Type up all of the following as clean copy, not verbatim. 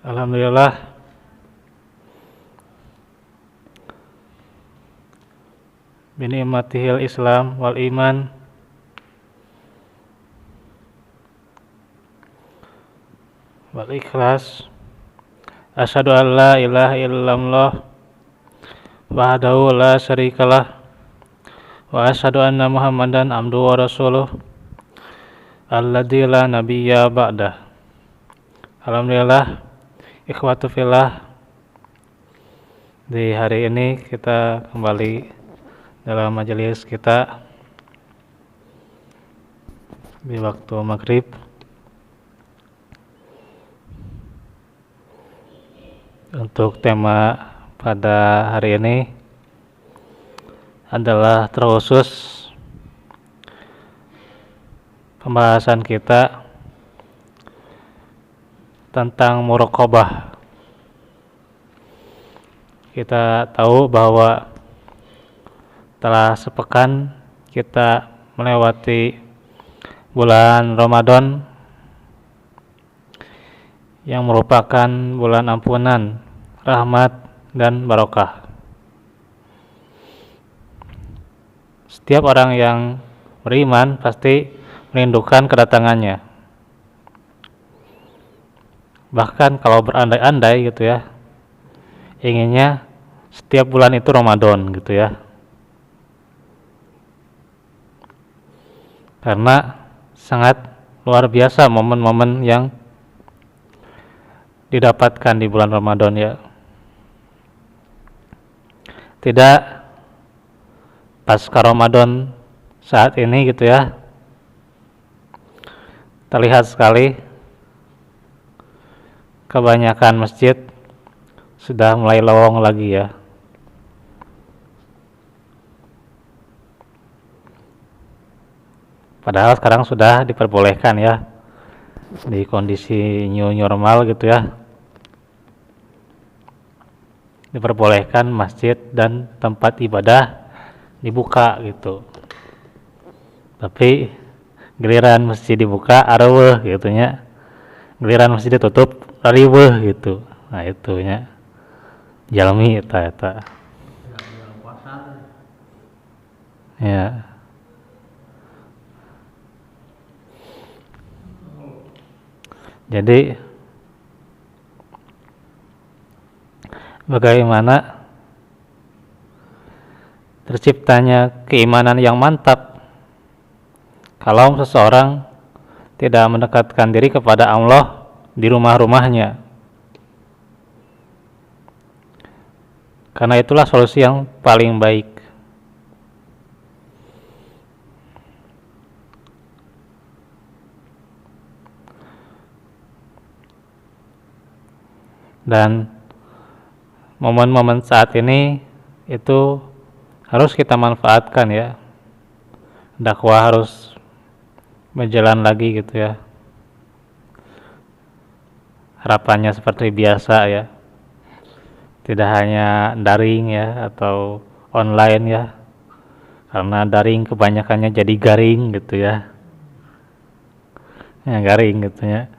Alhamdulillah, bini'matihil Islam wal iman. Wal ikhlas. Asyhadu an la ilaha illallah wahdahu la syarikalah wa asyhadu anna Muhammadan abduhu wa rasuluh alladzi la nabiyya ba'dah. Alhamdulillah, ikhwatu fillah, di hari ini kita kembali dalam majelis kita di waktu maghrib untuk tema pada hari ini adalah terkhusus pembahasan kita tentang muraqabah. Kita tahu bahwa telah sepekan kita melewati bulan Ramadan yang merupakan bulan ampunan, rahmat, dan barokah. Setiap orang yang beriman pasti merindukan kedatangannya. Bahkan kalau berandai-andai gitu ya, inginnya setiap bulan itu Ramadan gitu ya. Karena sangat luar biasa momen-momen yang didapatkan di bulan Ramadan ya. Tidak pasca Ramadan saat ini gitu ya, terlihat sekali kebanyakan masjid sudah mulai lowong lagi ya. Padahal sekarang sudah diperbolehkan ya, di kondisi new normal gitu ya, diperbolehkan masjid dan tempat ibadah dibuka gitu. Tapi giliran masjid dibuka areueuh gitu nya, giliran masjid ditutup rariweuh gitu. Nah itu nya jalmi eta ya. Jadi bagaimana terciptanya keimanan yang mantap kalau seseorang tidak mendekatkan diri kepada Allah di rumah-rumahnya. Karena itulah solusi yang paling baik. Dan momen-momen saat ini itu harus kita manfaatkan ya. Dakwah harus berjalan lagi gitu ya. Harapannya seperti biasa ya. Tidak hanya daring ya atau online ya. Karena daring kebanyakannya jadi garing gitu ya. Ya garing gitu ya.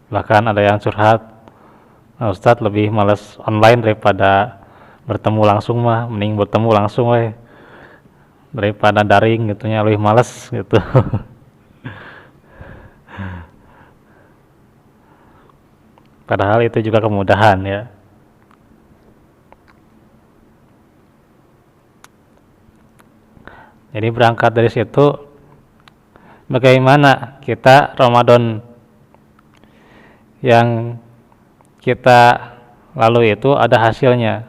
Bahkan ada yang curhat, nah, Ustadz lebih males online daripada bertemu langsung mah, mending bertemu langsung weh daripada daring gitu ya, lebih males gitu. Padahal itu juga kemudahan ya. Jadi berangkat dari situ, bagaimana kita Ramadan yang kita lalui itu ada hasilnya,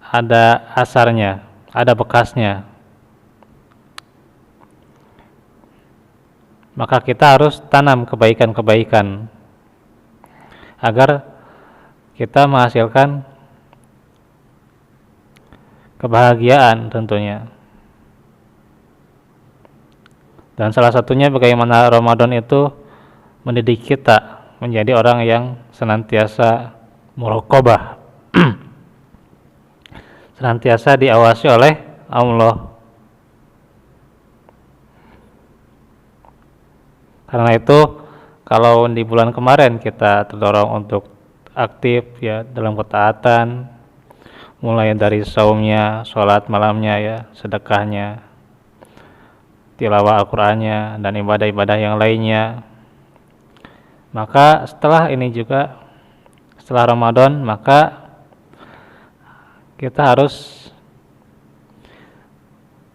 ada asarnya, ada bekasnya. Maka kita harus tanam kebaikan-kebaikan agar kita menghasilkan kebahagiaan tentunya. Dan salah satunya bagaimana Ramadan itu mendidik kita menjadi orang yang senantiasa muraqabah, senantiasa diawasi oleh Allah. Karena itu kalau di bulan kemarin kita terdorong untuk aktif ya dalam ketaatan, mulai dari saumnya, sholat malamnya ya, sedekahnya, tilawah Al-Qur'annya, dan ibadah-ibadah yang lainnya. Maka setelah ini juga, setelah Ramadan, maka kita harus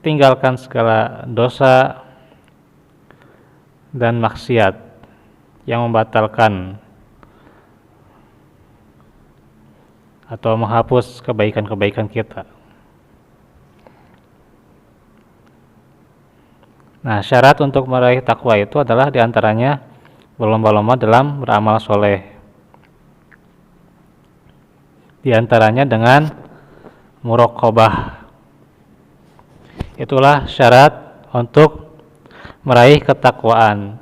tinggalkan segala dosa dan maksiat yang membatalkan atau menghapus kebaikan-kebaikan kita. Nah, syarat untuk meraih takwa itu adalah diantaranya berlomba-lomba dalam beramal soleh. Diantaranya dengan muraqabah. Itulah syarat untuk meraih ketakwaan.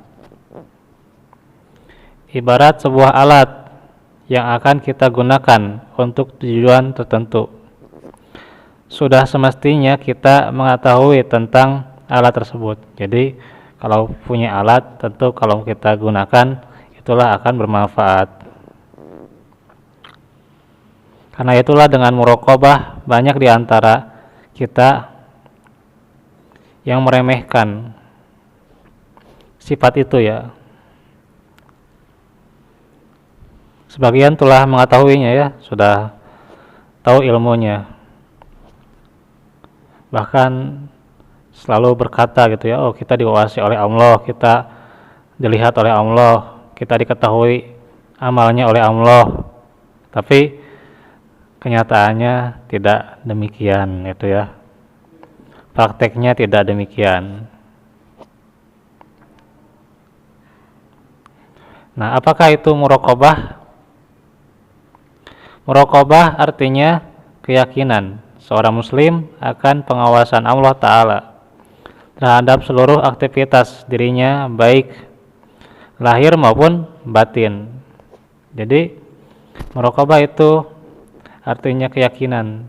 Ibarat sebuah alat yang akan kita gunakan untuk tujuan tertentu. Sudah semestinya kita mengetahui tentang alat tersebut. Jadi kalau punya alat, tentu kalau kita gunakan itulah akan bermanfaat. Karena itulah dengan muraqabah banyak di antara kita yang meremehkan sifat itu ya. Sebagian telah mengetahuinya ya, sudah tahu ilmunya. Bahkan selalu berkata gitu ya, oh kita diawasi oleh Allah, kita dilihat oleh Allah, kita diketahui amalnya oleh Allah. Tapi kenyataannya tidak demikian gitu ya. Prakteknya tidak demikian. Nah, apakah itu muraqabah? Muraqabah artinya keyakinan seorang muslim akan pengawasan Allah Ta'ala terhadap seluruh aktivitas dirinya, baik lahir maupun batin. Jadi muraqabah itu artinya keyakinan.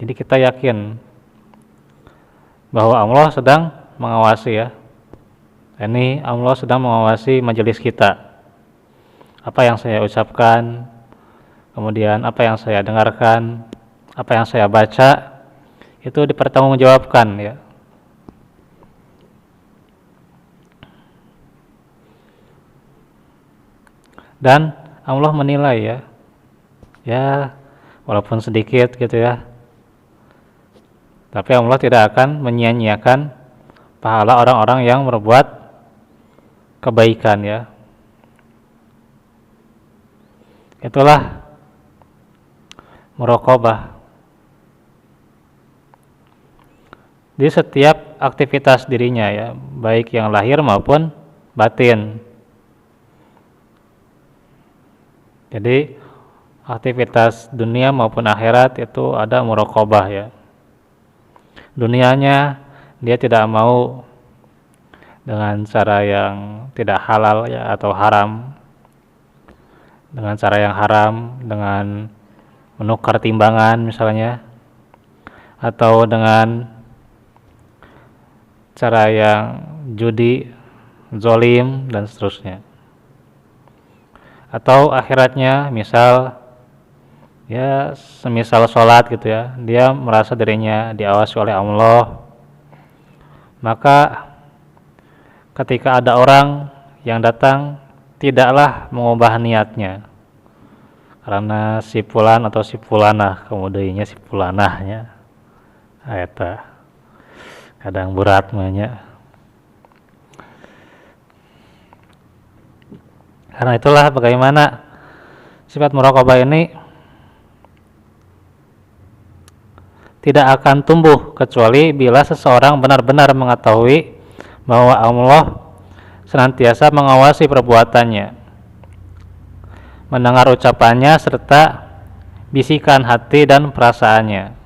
Jadi kita yakin bahwa Allah sedang mengawasi ya. Ini Allah sedang mengawasi majelis kita. Apa yang saya ucapkan, kemudian apa yang saya dengarkan, apa yang saya baca, itu dipertanggungjawabkan ya. Dan Allah menilai ya. Ya, walaupun sedikit gitu ya. Tapi Allah tidak akan menyia-nyiakan pahala orang-orang yang berbuat kebaikan ya. Itulah muraqabah. Di setiap aktivitas dirinya ya, baik yang lahir maupun batin. Jadi aktivitas dunia maupun akhirat itu ada muraqabah ya. Dunianya dia tidak mau dengan cara yang tidak halal ya atau haram. Dengan cara yang haram, dengan menukar timbangan misalnya, atau dengan cara yang judi, zolim dan seterusnya. Atau akhiratnya misal ya semisal sholat gitu ya, dia merasa dirinya diawasi oleh Allah, maka ketika ada orang yang datang, tidaklah mengubah niatnya karena si fulan atau si fulanah, kemudiannya si fulanahnya eta kadang berat banyak. Karena itulah bagaimana sifat muraqabah ini tidak akan tumbuh kecuali bila seseorang benar-benar mengetahui bahwa Allah senantiasa mengawasi perbuatannya, mendengar ucapannya serta bisikan hati dan perasaannya.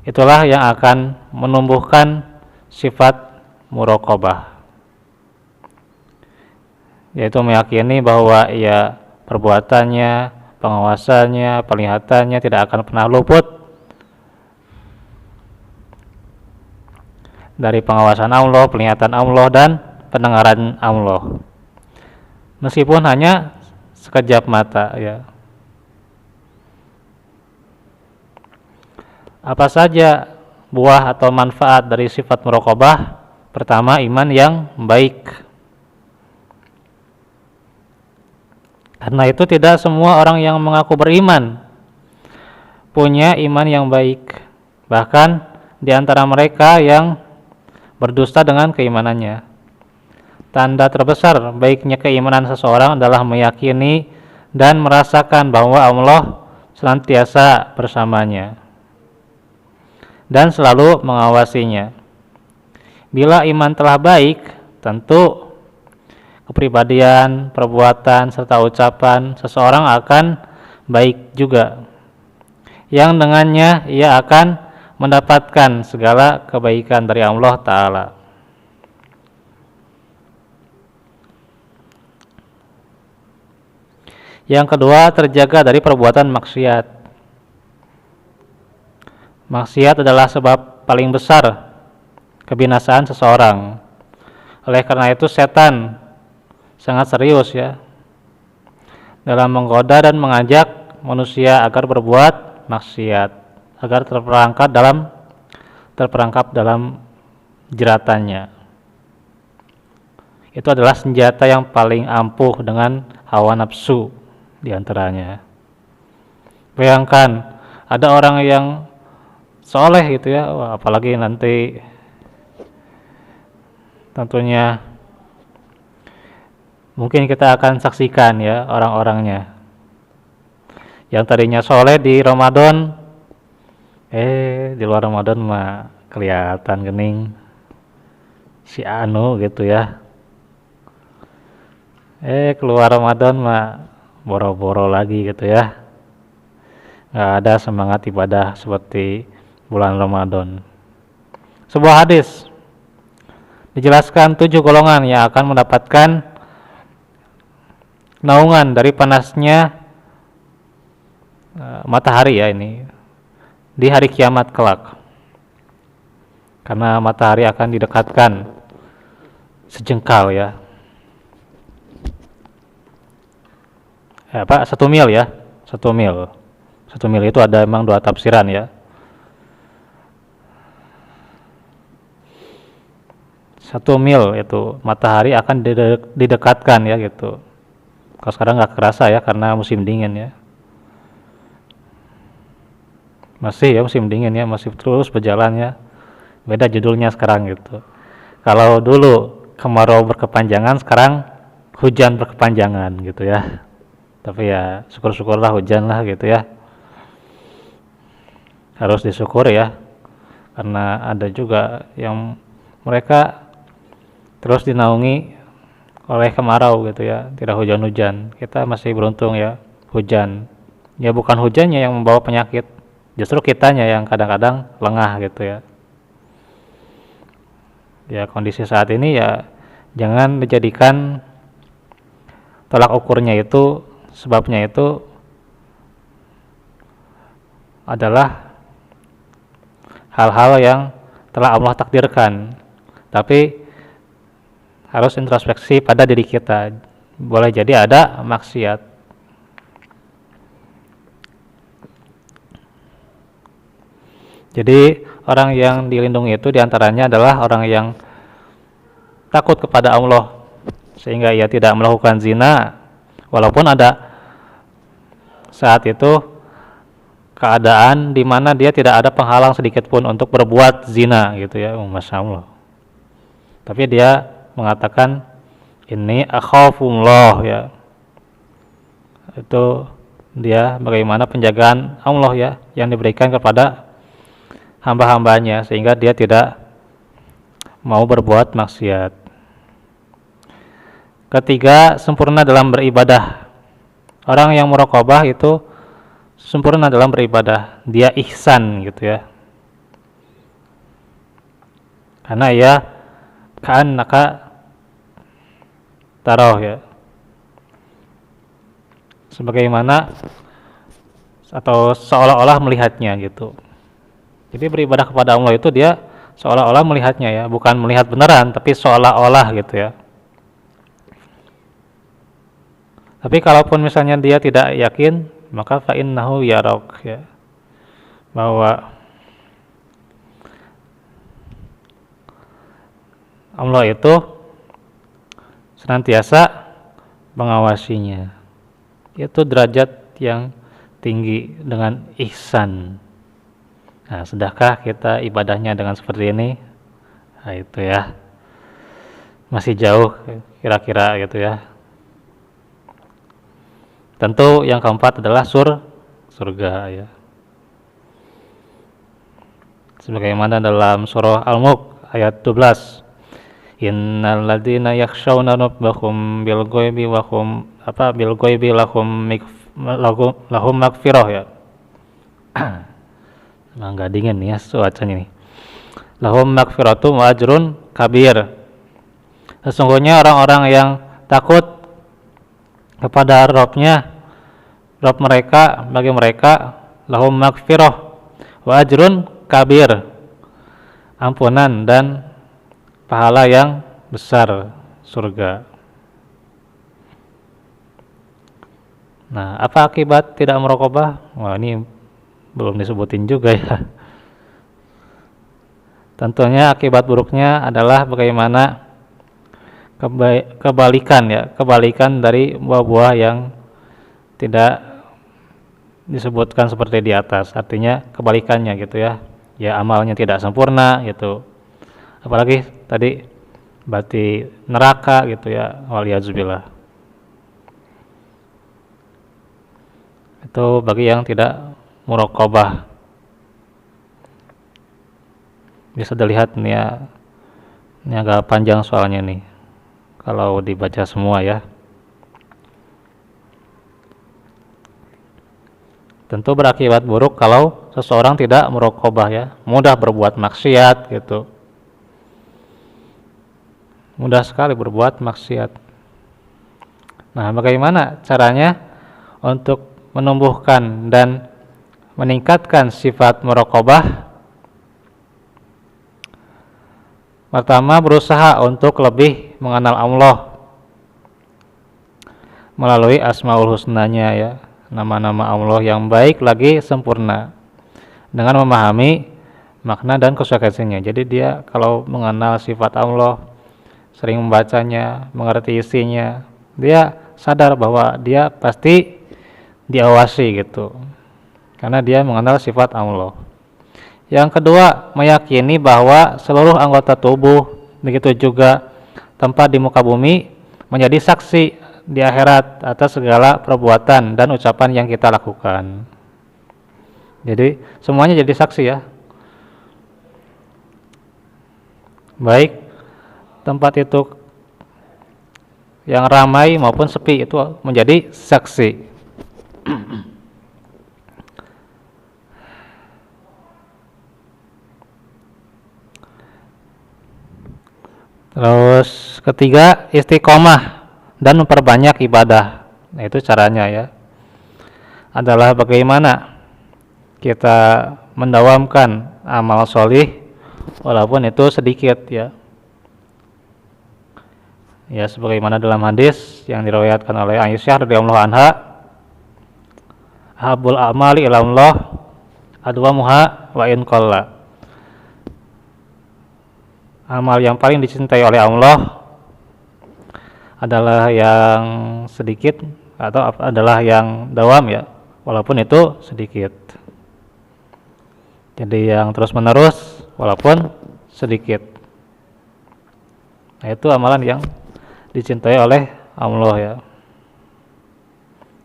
Itulah yang akan menumbuhkan sifat muraqabah, yaitu meyakini bahwa ya perbuatannya, pengawasannya, penglihatannya tidak akan pernah luput dari pengawasan Allah, penglihatan Allah dan pendengaran Allah. Meskipun hanya sekejap mata ya. Apa saja buah atau manfaat dari sifat muraqabah? Pertama, iman yang baik. Karena itu tidak semua orang yang mengaku beriman punya iman yang baik. Bahkan di antara mereka yang berdusta dengan keimanannya. Tanda terbesar baiknya keimanan seseorang adalah meyakini dan merasakan bahwa Allah senantiasa bersamanya dan selalu mengawasinya. Bila iman telah baik, tentu kepribadian, perbuatan, serta ucapan seseorang akan baik juga, yang dengannya ia akan mendapatkan segala kebaikan dari Allah Ta'ala. Yang kedua, terjaga dari perbuatan maksiat. Maksiat adalah sebab paling besar kebinasaan seseorang. Oleh karena itu setan sangat serius ya dalam menggoda dan mengajak manusia agar berbuat maksiat, agar terperangkap dalam jeratannya. Itu adalah senjata yang paling ampuh dengan hawa nafsu diantaranya. Bayangkan ada orang yang soleh gitu ya, apalagi nanti tentunya mungkin kita akan saksikan ya orang-orangnya yang tadinya soleh di Ramadan, di luar Ramadan mah kelihatan gening si anu gitu ya, keluar Ramadan mah boro-boro lagi gitu ya, nggak ada semangat ibadah seperti bulan Ramadan. Sebuah hadis dijelaskan 7 golongan yang akan mendapatkan naungan dari panasnya matahari ya ini di hari kiamat kelak, karena matahari akan didekatkan sejengkal ya, 1 mil ya, 1 mil itu ada emang 2 tafsiran ya. 1 mil itu matahari akan didekatkan ya gitu. Kalau sekarang nggak kerasa ya karena musim dingin ya. Masih ya musim dingin ya, masih terus berjalan ya. Beda judulnya sekarang gitu. Kalau dulu kemarau berkepanjangan, sekarang hujan berkepanjangan gitu ya. Tapi ya syukur-syukurlah hujan lah gitu ya. Harus disyukur ya. Karena ada juga yang mereka terus dinaungi oleh kemarau gitu ya, tidak hujan-hujan. Kita masih beruntung ya, hujan. Ya bukan hujannya yang membawa penyakit, justru kitanya yang kadang-kadang lengah gitu ya. Ya kondisi saat ini ya jangan dijadikan tolak ukurnya itu, sebabnya itu adalah hal-hal yang telah Allah takdirkan, tapi harus introspeksi pada diri kita. Boleh jadi ada maksiat. Jadi orang yang dilindungi itu diantaranya adalah orang yang takut kepada Allah, sehingga ia tidak melakukan zina, walaupun ada saat itu keadaan di mana dia tidak ada penghalang sedikit pun untuk berbuat zina gitu ya, Masya Allah. Tapi dia mengatakan ini akhafullah ya, itu dia bagaimana penjagaan Allah ya yang diberikan kepada hamba-hambanya, sehingga dia tidak mau berbuat maksiat. Ketiga, sempurna dalam beribadah. Orang yang muraqabah itu sempurna dalam beribadah, dia ihsan gitu ya, karena ia ka'annaka taroh ya, sebagaimana atau seolah-olah melihatnya gitu. Jadi beribadah kepada Allah itu dia seolah-olah melihatnya ya, bukan melihat beneran tapi seolah-olah gitu ya. Tapi kalaupun misalnya dia tidak yakin, maka fa innahu yarak, ya, bahwa Allah itu senantiasa mengawasinya. Itu derajat yang tinggi dengan ihsan. Nah, sudahkah kita ibadahnya dengan seperti ini? Nah, itu ya. Masih jauh kira-kira gitu ya. Tentu yang keempat adalah surga ya. Sebagaimana dalam surah Al-Mulk ayat 12. Innal ladzina yakhshawna rabbahum bil ghaibi wa hum bil ghaibi lahum magfirah ya. Enggak dingin nih ya cuacanya nih. Lahum magfiratu wa ajrun kabir. Sesungguhnya orang-orang yang takut kepada Rabb mereka, bagi mereka lahum magfirah wa ajrun kabir, ampunan dan pahala yang besar, surga. Nah, apa akibat tidak merokobah? Wah, ini belum disebutin juga ya. Tentunya akibat buruknya adalah bagaimana kebalikan dari buah-buah yang tidak disebutkan seperti di atas. Artinya kebalikannya gitu ya. Ya, amalnya tidak sempurna gitu. Apalagi tadi berarti neraka gitu ya, waliyazubillah. Itu bagi yang tidak muraqabah. Bisa dilihat nih ya, ini agak panjang soalnya nih kalau dibaca semua ya. Tentu berakibat buruk kalau seseorang tidak muraqabah ya, mudah berbuat maksiat gitu. Mudah sekali berbuat maksiat. Nah, bagaimana caranya untuk menumbuhkan dan meningkatkan sifat muraqabah? Pertama, berusaha untuk lebih mengenal Allah melalui Asmaul Husnanya ya, nama-nama Allah yang baik lagi sempurna, dengan memahami makna dan konsekuensinya. Jadi dia kalau mengenal sifat Allah, sering membacanya, mengerti isinya, dia sadar bahwa dia pasti diawasi gitu, karena dia mengenal sifat Allah. Yang kedua, meyakini bahwa seluruh anggota tubuh, begitu juga tempat di muka bumi, menjadi saksi di akhirat atas segala perbuatan dan ucapan yang kita lakukan. Jadi semuanya jadi saksi ya, baik tempat itu yang ramai maupun sepi, itu menjadi saksi. Terus ketiga, istiqomah dan memperbanyak ibadah. Nah, itu caranya ya, adalah bagaimana kita mendawamkan amal solih walaupun itu sedikit ya. Ya, sebagaimana dalam hadis yang diriwayatkan oleh Aisyah radhiyallahu anha, habul amali ilallah adwamuha wa in qalla. Amal yang paling dicintai oleh Allah adalah yang sedikit atau adalah yang dawam ya, walaupun itu sedikit. Jadi yang terus menerus walaupun sedikit. Nah, itu amalan yang dicintai oleh Allah ya.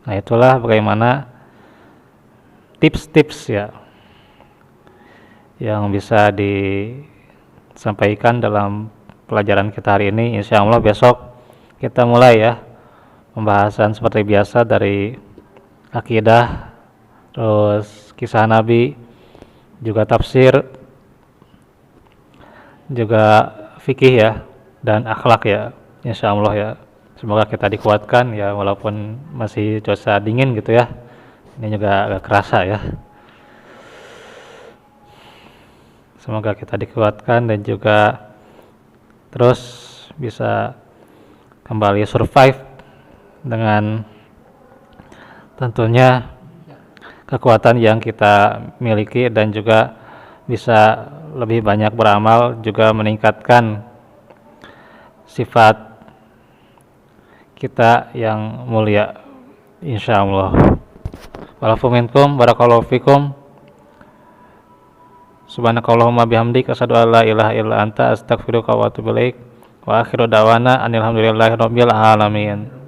Nah, itulah bagaimana tips-tips ya yang bisa disampaikan dalam pelajaran kita hari ini. Insya Allah besok kita mulai ya pembahasan seperti biasa dari akidah, terus kisah Nabi, juga tafsir, juga fikih ya, dan akhlak ya, insya Allah ya. Semoga kita dikuatkan ya, walaupun masih cuaca dingin gitu ya, ini juga agak kerasa ya. Semoga kita dikuatkan dan juga terus bisa kembali survive dengan tentunya kekuatan yang kita miliki dan juga bisa lebih banyak beramal juga meningkatkan sifat kita yang mulia insyaallah. Walafu minkum barakallahu fikum. Subhanakallahumma bihamdika asyhadu an la ilaha illa anta astaghfiruka wa atubu ilaik. Wa akhiru da'wana alhamdulillahi rabbil alamin.